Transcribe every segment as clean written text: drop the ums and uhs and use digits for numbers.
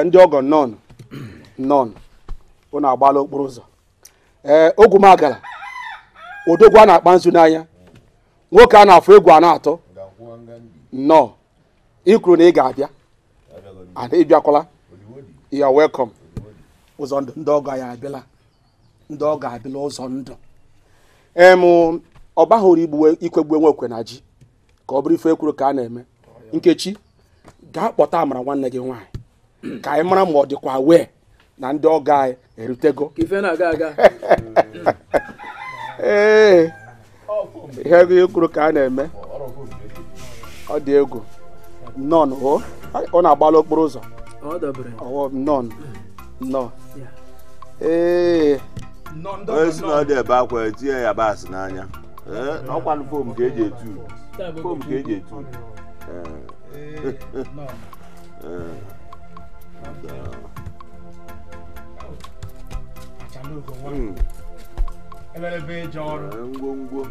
Ndị ọgọ nọn ụnụ agbala okporo ụzọ Ogwumagana odogwu a na-akpa nzu n'anya nwoke a na-afụ egwu a na-atọ nnọọ ikwuru na ị ga-abịa ịbịakwala you are welcome ụzọ ndụ ndị ọgọ ya abịala ndị ọgọ abịala ụzọ ndụ ọ bahụrụ igbu ikwegbu nwekwe na ji ka ọ bụrụ ife ekwuru ka a na-eme Nkechi gaa kpọta Amara nwanne gị nwaanyị ka anyị mara ma ọ dịkwa wee na ndị ọgọ anyị erutego ife na-aga aga ee ihe ego kwuru ka a na-eme ọ dị egwu nọn ọ na-agbala okporo ụzọ nọn ee onye si na ọ dị ebe akwa etinye ya yabasị n'anya n'ọkwanụ fom ka eji etu ngwongwo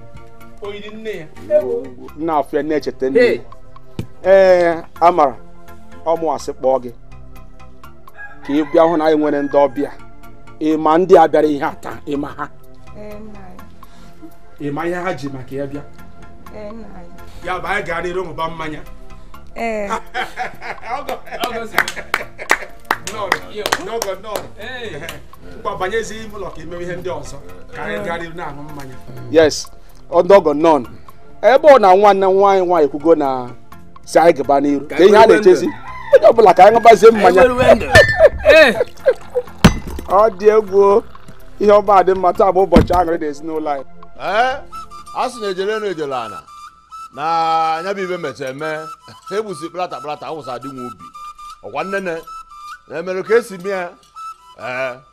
nna afọ ya na-echeta nne ee Amara ọmụasị kpọọ gị ka ị bịa hụ na anyị nwere ndị ọbịa ịma ndị a bịara ihe ata ịma ha ịma ihe ha ji maka ya bịa ya bụ anyị gara ire ụmụba mmanya ngwa banyezi ime ụlọ ka imewe ihe ndị ọzọ ka anyị gara ire na-aṅụ mmanya yes ndị ọgọ nọn ebe ọ na nwanne nwaanyị nwaanyị kwugo na si anyị gaba n'iru ka ihe a na-echezi onye ọbụla ka anyị ṅụbazie mmanya ọ dị egwu ihe ọma dị mma taa bụ ụbọchị aṅụrị na ezinụlọ anyị a sị na ejele ana na anya bụ ibe mecha eme egbusi kplata awụsa dị nwa ubi ọkwa nnene na-emere ka esi mịa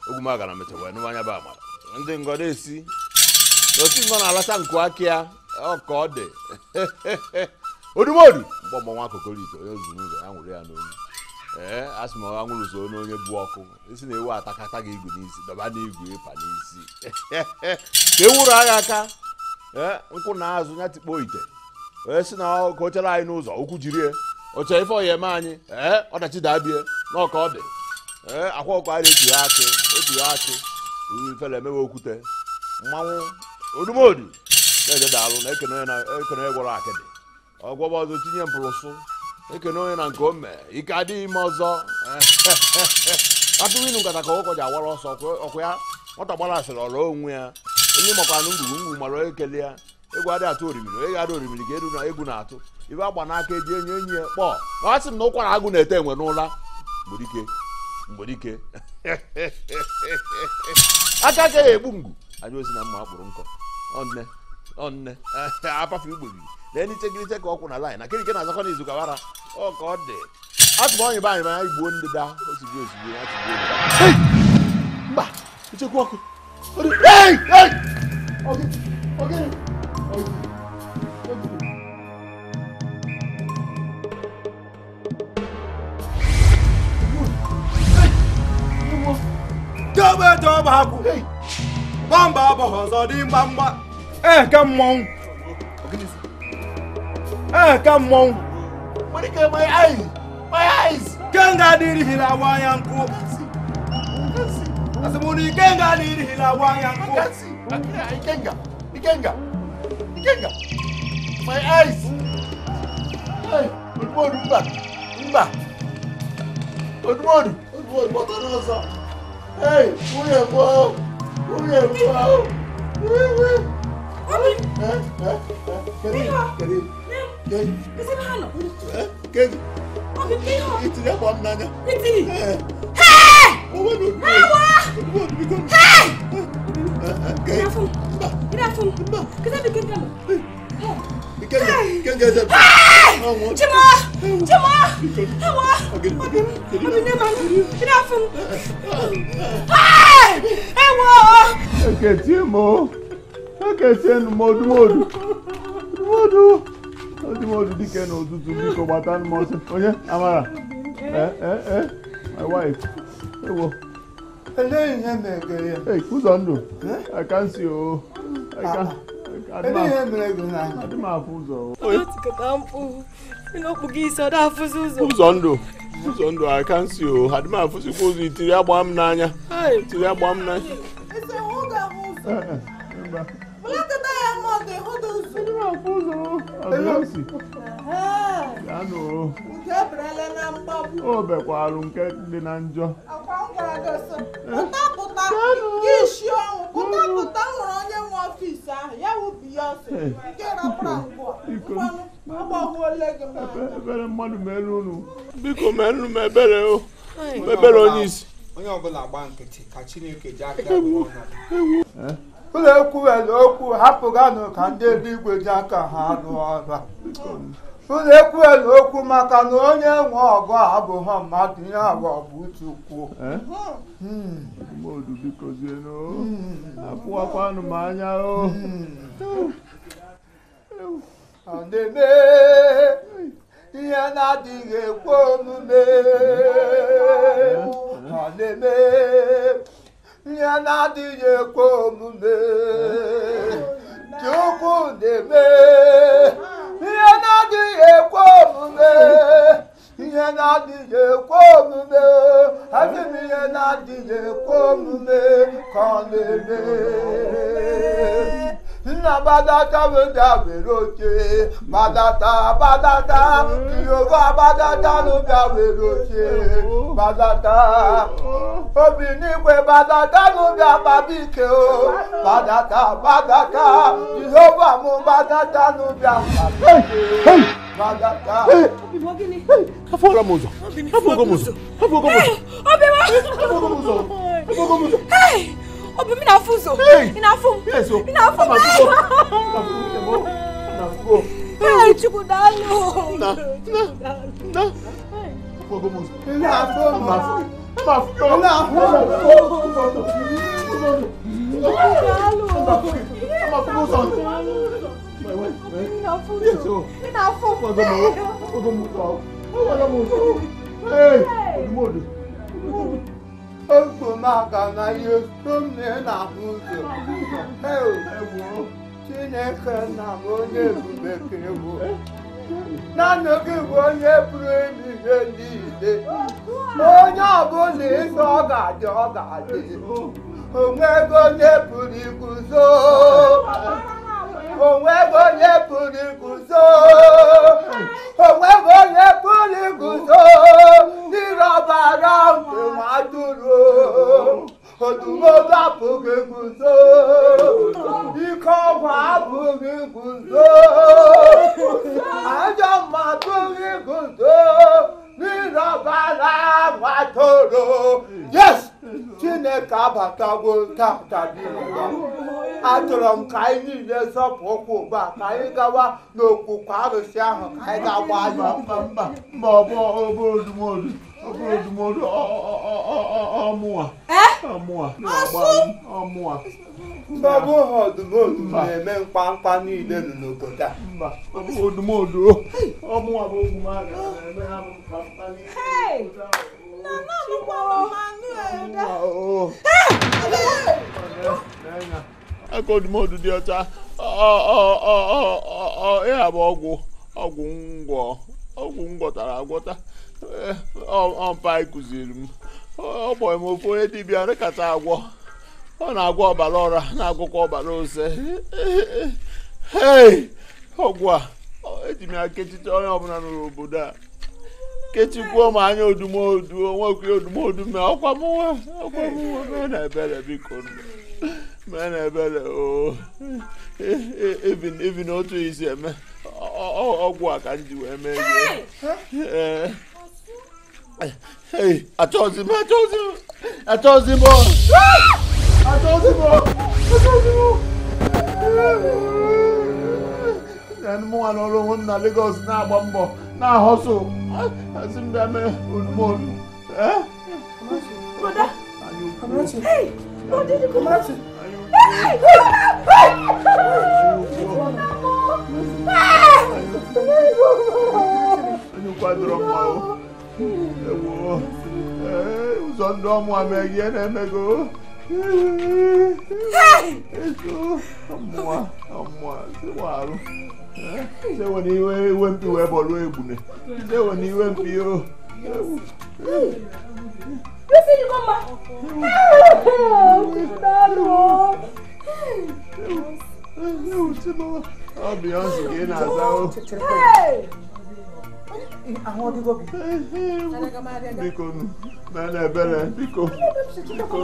Ogwumagana mechawa n'ụwa anya bụ Amara ndị ngọdọ esi n'otu ngọ na-alacha nkụ aka ya ka ọ dị odumodu mgbọmgbọ nwa kokorito onye zuru ụzọ ya nwere ya n'onu asị ma ọ nwụrụ so n'onye bụ ọkụ isi na ewu atakata gị igwe n'isi dọba n'igwe ịpa n'isi ka ewuru agha aka nkwụ na azụ ya tikpo ite onye si na ka o chere anyị n'ụzọ okwu jirie oche ife ọya eme anyị ọdachi dabie n'ọka ọ dị akwa ọkụ anyị otu ya akị ifele emewe okwute mmanwụ odumodu na-eje daalụ na ekene onye gwọrọ akịdị ọgwọba ọzọ tinye mpụrụsụ ekene onye na nke ome ike adịghị ime ọzọ atụrụ inu nkata ka ụkọ ji awara ọsọ ọkwa ya nwata gbara asịrị ọrụ onwe ya onye makwana ngwugwu mara ekele ya egwu adị atụ orimiri onye ga-adị orimiri ga eru na egwu na-atụ ibe agba n'aka eji enye enyi ya kpọọ na asị m na ụkwara agụ na-ete enwe n'ụla mgbedike aka ya egbu ngwu anyị osi na mma akpụrụ nkọ onne apafe igbogiri na enichegirite ka ọkwụ na laịn na kerike na-azakọ n'izu gawara ọ ka ọ dị atụma onye be anyị manya igbuo ndịda osigbo mba echekwa ọkụ Dobe haku. Bamba bohozo di bamba. Come on. Come on. What is my eyes? My eyes. Kenga diri hila wayanku. Asamuni kenga diri hila wayanku. Ikenga. My eyes. Hey, Mba. Odmodu. What are hey, who Odmodu dike n'ụtụtụ biko gbata m ọsọ onye Amara My wife. Hey, who's on do? I can't see you. I can't. I don't have who's on do? Who's on do? I can't see you. I don't have who's supposed to tell you about Nanya. Tell you about Nanya. Oh, Bequalum get the Nanjo. okwu maka na onye nwe ọgụ abụghị mmadụ ihe abụọ bụ Chukwu. Modu biko zieno. Apụwakwa anụ m anya o. Ọ na-eme ihe na-adịghị ekwe omume. Ọ na-eme ihe na-adịghị ekwe omume. Chukwu na-eme ihe na-adịghị ekwe omume. Ihe na-adịghị ekwe omume. Asị m ihe na-adịghị ekwe omume ka ọ na-eme. Nna badata weda were oche. Badata Jehova badata n'ụbịa were oche. Badata obi n'igwe badata n'ụbịa babike o. Badata Jehova mụ badata n'ụbịa babike. Badata. Afogamuzo. Obi mi na fuzo. Inafu. Hey, chukudalo. Na. Afogamuzo. Ogwumagana yesomne na ụzọ. Chineke na onye ebube ka ewu. Naanị gị bụ onye pụrụ ime ihe niile. Onye ọbụla ịsọ ọ ga-adị. Onwego onye pụrụ iguzo. Onwego onye pụrụ iguzo. N'ire ọbara nke nwa atụrụ. Odumodu apụghị iguzo. Ike ọgwụ apụghị iguzo. Ajọ mmadụ apụghị iguzo. N'ire ọbara nwa atụrụ. Yes! Chineke abatago tata dị. Achọrọ m ka anyị niile sọpụ ụkwụ ugbu a ka anyị gawa n'okwukwe arụsị ahụ ka anyị ga-agba anya. Mba, ọ bụ odumodu. Ọmụwa. Mbọbụ odumodu na-eme mkpamkpa niile nọ n'obodo a. Mba, ọ bụ odumodu. Ọmụwa bụ Ogwumagana na-eme ha mkpamkpa niile n'obodo a. Aka odumodu dị ọcha. Ịha bụ ọgwụ ngwọtara agwọta. Ọmpa kụziri m. Ọ gbọrọ m ofu onye dibịa nkata agwọ. Ọ na-agwọ ọbara ọra na-agwọkwa ọbara ose. Ọgwụ a eji m ya kechicha onye ọbụla nọ n'obodo a. Kechikwuo m anya odumodu, onwekwa odumodu mee ọkwa m nwa mee na ebere biko mee na ebere o. Even otu isi eme ọgwụ a ka m ji wee mee ihe. Achọzi m mụnwa n'ọrụ onwe m na Lagos na-agba mbọ na-ahọsụ asị m bịa mee odumodu. Anyị kwadoro mma o. Ewo. Ụzọ ndị ọmụ ameghị ihe na-emego. Eso. Ọmụa. Siwa arụ. Sewe na iwe mpi wee bọlụ egbune. Sewe na iwe mpi o. Listen, Mama. Ọ bụ ya nsị ka ị na-aza o. Biko nu, mee na ebere, biko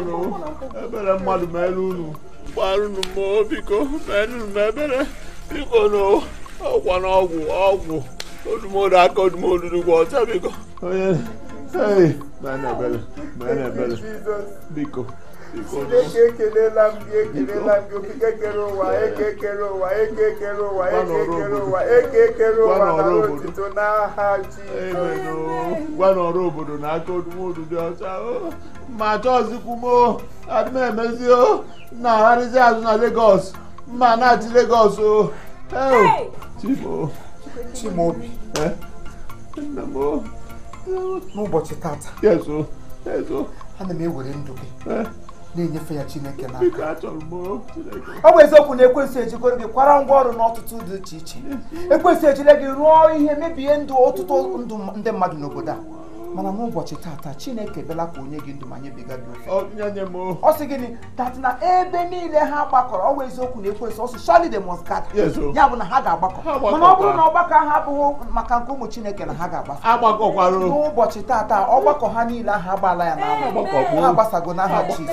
nu, ebere mmadụ mere unu. Gbarụ unu mmụọ, biko, mee unu m ebere, biko nu, ọkwa na ọgwụ, odumodu aka odumodu dugwa ọcha, biko. Onye, mee na ebere, biko. Ekelela m gị okike kere ụwa na otito n'aha Jizọs. Gwa n'ọrụ obodo na aka odumodu dị ọcha ma chọọzikwu m adị m emezi na-agharịzi azụ na Lagos mma na-achị Lagos Chimaobi nna m n'ụbọchị tata ana m ewere ndụ gị na-enyefe ya Chineke n'aka. Ọ bụ eziokwu na ekwensu ejikọrọ gị kwara ngwa ọrụ n'ọtụtụ dị iche iche. Ekwensu ejire gị rụọ ihe mebie ndụ ọtụtụ ndụ ndị mmadụ n'obodo a. Mana n'ụbọchị tata Chineke bịala ka onye gị ndụ ma nyebiga gị ofe. Ọ sị gịnị tata na ebe niile ha gbakọrọ ọ bụ eziokwu na ekwensu ọsị surely they must gather. Ya bụ na ha ga-agbakọ. Mana ọ bụrụ na ọgbakọ ha abụghị maka nke ụmụ Chineke na ha ga-agbasa. N'ụbọchị tata ọgbakọ ha niile ahụ agbaala ya n'ahụ. Ha gbasago n'aha Jizọs.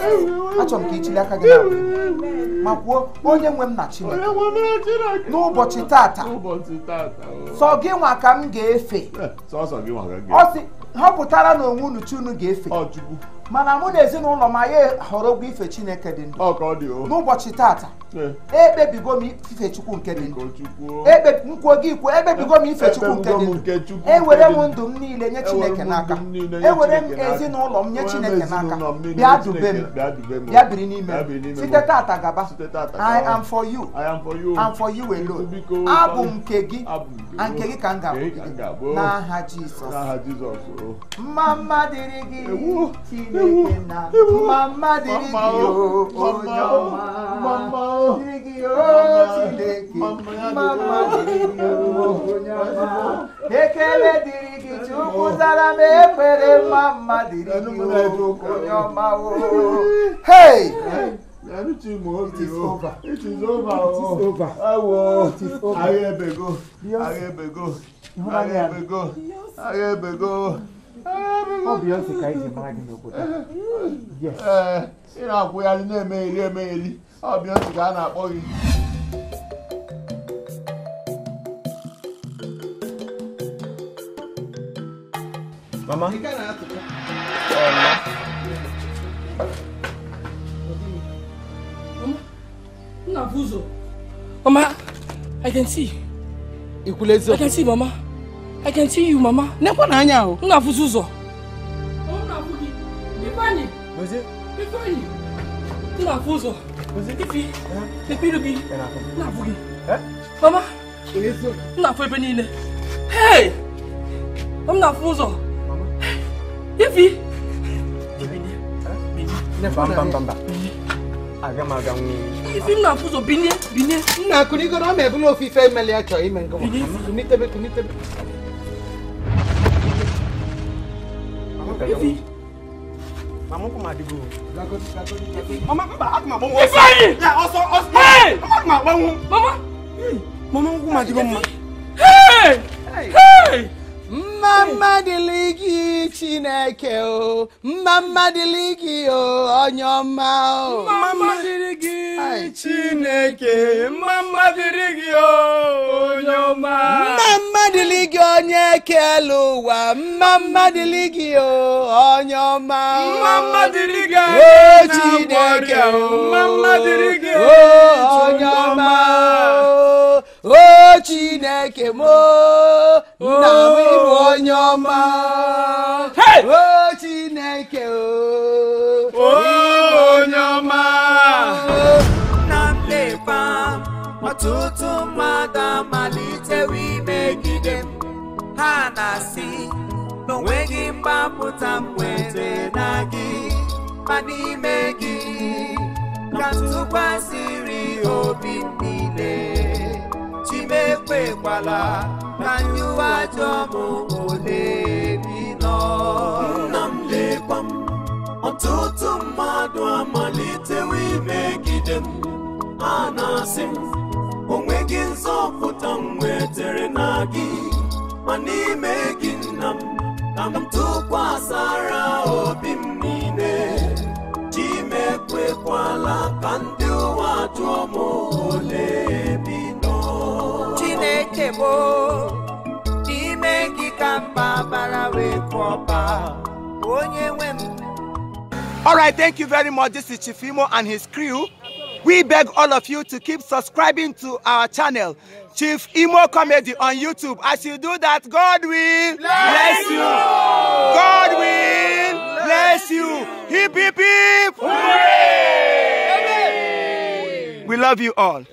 Achọrọ m ka ichili aka gị n'ahụ ma kwuo onye nwe m na Chineke n'ụbọchị tata sọ gị nwa ka m ga-efe. Ọ sị họpụtara na onwe unu chi unu ga-efe mana mụ na ezinụlọ m anyị họrọ ogwu ife Chineke dị ndụ. N'ụbọchị tata ekpebigo m ife Chukwu nke dị ndụ. Nkwuo gị ikwu ekpebigo m ife Chukwu nke dị ndụ. Ewere m ndụ m niile nye Chineke n'aka. Ewere m ezinụlọ m nye Chineke n'aka. Bịa dube m, bịa biri n'ime m. Site tata gaba, I am for you and for you alone. Abụ m nke gị na nke gị ka m ga-abụ n'aha Jizọs. Mama dịrị gị Chineke na mama dịrị gị onye ọma dịrị gị Chineke mama dịrị gị onye ọma ekele dịrị gị Chukwu zara m ekpere mama dịrị gị onye ọma hey. It is over. It is over. Ọ bụ ya nsị ka iji mara gị n'obodo. Ị na-akwụ ya na-emegheri. Ọ bụ ya nsị ka a na-akpọ gị. Mama. Mama, I can see. I can see, Mama. I can see you, Mama. Nekwa na anya o. Nna fuzuzo. Nna fugi. Ifani. Ozi. Ifani. Nna fuzo. Ozi. Ifi. Ifirugi. Nna fugi. Mama. Ozi. Nna fu ebe niile. Hey. Nna fuzo. Mama. Ifi. Bini. Ne bamba. Agama. Ifi nna fuzo bini. Nna kunigo na me bulo fi fe mele acho ime ngo. Kunitebe. Ifi. Mama ko ma digo. Mama baba akma bon. Ifi. Ya oso. Hey. Mama ko ma Mama. Mama ko ma digo mama. Hey. Mama diligi Chineke o. Mama diligi o onyoma o. Mama dirigi Chineke. Mama dirigi onyoma. Mama diligi onye keluwa. Mama diligi o onyoma. Mama dirigi o Chineke o. Mama dirigi onyoma o Chineke mo. Na onye ọma o Chineke o onye ọma na mlefa ọtụtụ mmadụ amalitewo imegide m ha na-asị na n'onweghị mgbapụta m nwere na gị ma n'ime gị ka m tụkwasịrị obi m niile chimekwekwala ka nyụwa ajọ m ole bi nọ nna m lekwa m ọtụtụ mmadụ amalitewo imegide m a na-asị m onweghị nzọpụta m nwetere na gị ma n'ime gị nna m ka m tụkwasara obi m niile chimekwekwala ka ndị ụwa jụọ m ole bi nọ Chineke bụ n'ime gị ka mba bara wee kwọba onye nwe m. All right, thank you very much. This is Chief Imo and his crew. We beg all of you to keep subscribing to our channel, Chief Imo Comedy on YouTube. As you do that, God will bless you. God will bless you. Hip, hip, hip. Hooray! We love you all.